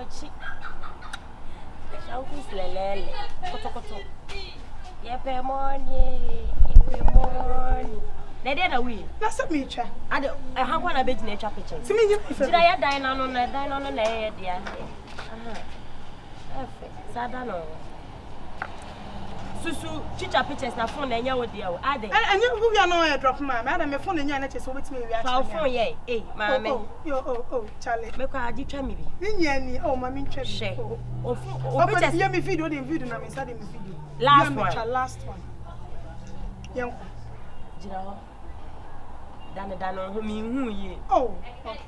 Michi. Shauku slelele. Koto. Yepe money. They na we. That's a mecha. I have one bit nature picture. See me, did I dine on the head, dear? Sadano. Susu, chicha pictures na phone and yaw dear. I think. And you are no drop my madam, my phone and your net is with me. Phone, yea, mammy. Oh, Charlie. Make a ditch me. Ninny, oh, my min share. Oh, but you me video in video, I'm inside in video. Last one. Young. Dan on whom ye. Oh, okay.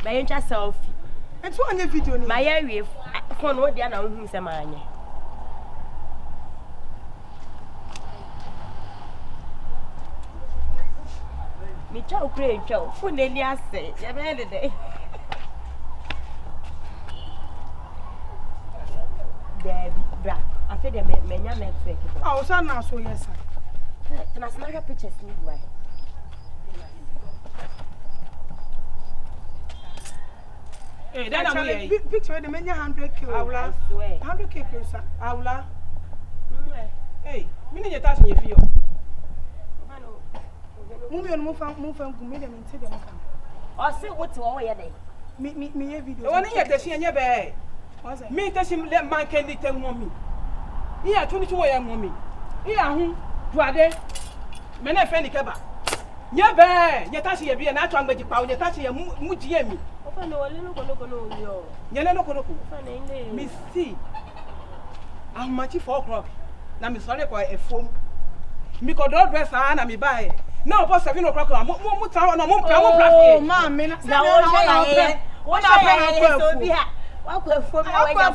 My interest selfie. And 200 video. My area phone what the other who's a man. Me chow crane chow. Phone Elia say, every day. Baby, bra. I feel the many network. Oh, so now, so yes, sir. Can I smell your pictures? Hey, that's a picture. The many 100K. Aula, 100K, sir. Aula. Hey, meaning you're touching your feel. Move and go medium and take them. Or say what's all your day. Me, a video. One year to see in your bed. Me, touch him, let my candy tell mommy. Here, 22 young mommy. Here, Tuade, mena friend keba. Nyebe, nyatashi ye bi na atwa ngbaji pa, nyatashi ye muji emi. Ofa no wale no kono yo. Nyele no kono. Ofa na ile. Me see. I'm match 4 o'clock. Na me sorry ko efom. Me ko do dress na me buy. Na opo 7 o'clock mo ta na mo pra fie. Oh, ma me na o na so bi ha. Wa ko efom na we ya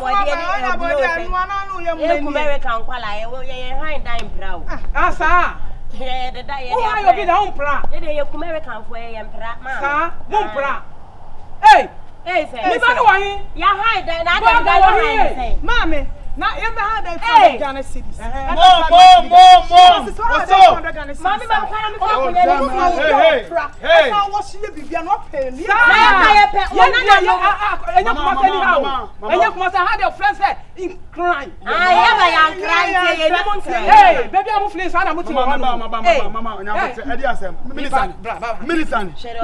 body e American kwala ye high dime brow. Asa. Yeah, the diet. Oh, I be down pra. They American for a pra. Sa, mumpra. Hey, say. Me ba wa hin. Ya high dime na say. Mama, na you be high dime for Ghana cities. Mo. What's up? Mama ba kana me for hey. I was here be no pay. Enya kuma say how. Enya kuma say how their friends say in crime. Ah, yeah, crying. Hey, baby, I'm fleeing. Mama, Eddie Asem. Militant. Hey,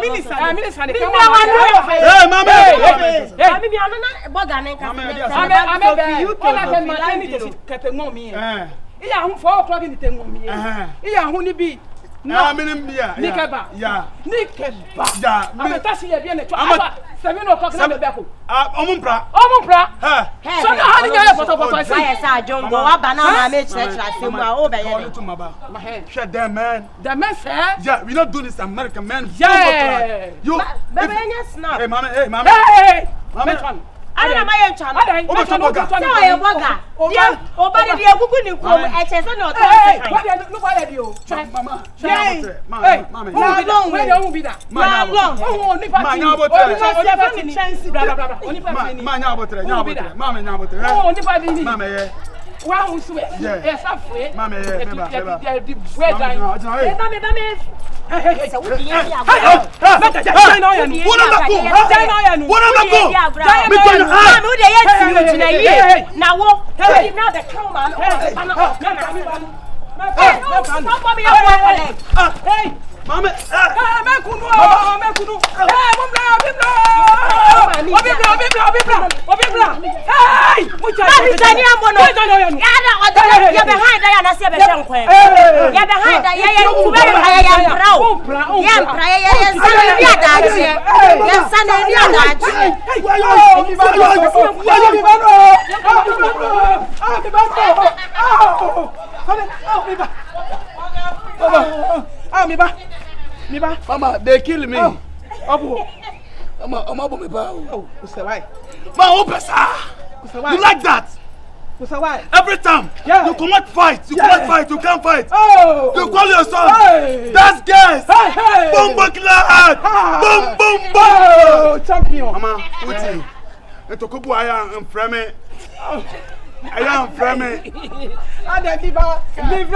mama. Hey, me I'm not boganen I'm you can maternity kepe mommy. Iya hu 4 o'clock in the mommy. Iya hu ni bi. Na minim bia. Nikeba. Ya. Ja. I'm tashi ye bi na 7 o'clock na be beko. Omumpra. So na how you photo say. Why say John go aba na na me church asem a o be ye. Shut them man. The man say, yeah, we not do this American man. Yeah. You baby nya snap. Hey mama. Hey. Mama. I don't know channel. So I boga. Yeah, obadi dey gugu ni kom e che se na o to. Look what you. Mama. Mama. Long. Where you be that? Long. Oh, ni party. Only ni chance blah. Only party ni. Mama nya botre. Oh, ni party ni. Mama ye. Wa hu so e. Yes, afwe. Mama ye. The bread line. Hey, so we here. Mama, Mama, they kill me. Mama, me ba. Oh, why? You like that? Every time you cannot fight, you can't fight. Oh. You call your son. Hey. That's gas. Hey. Bomba clad. Boom. Oh, champion. Mama, wait. Etokubu I am frame. I am frame. And then live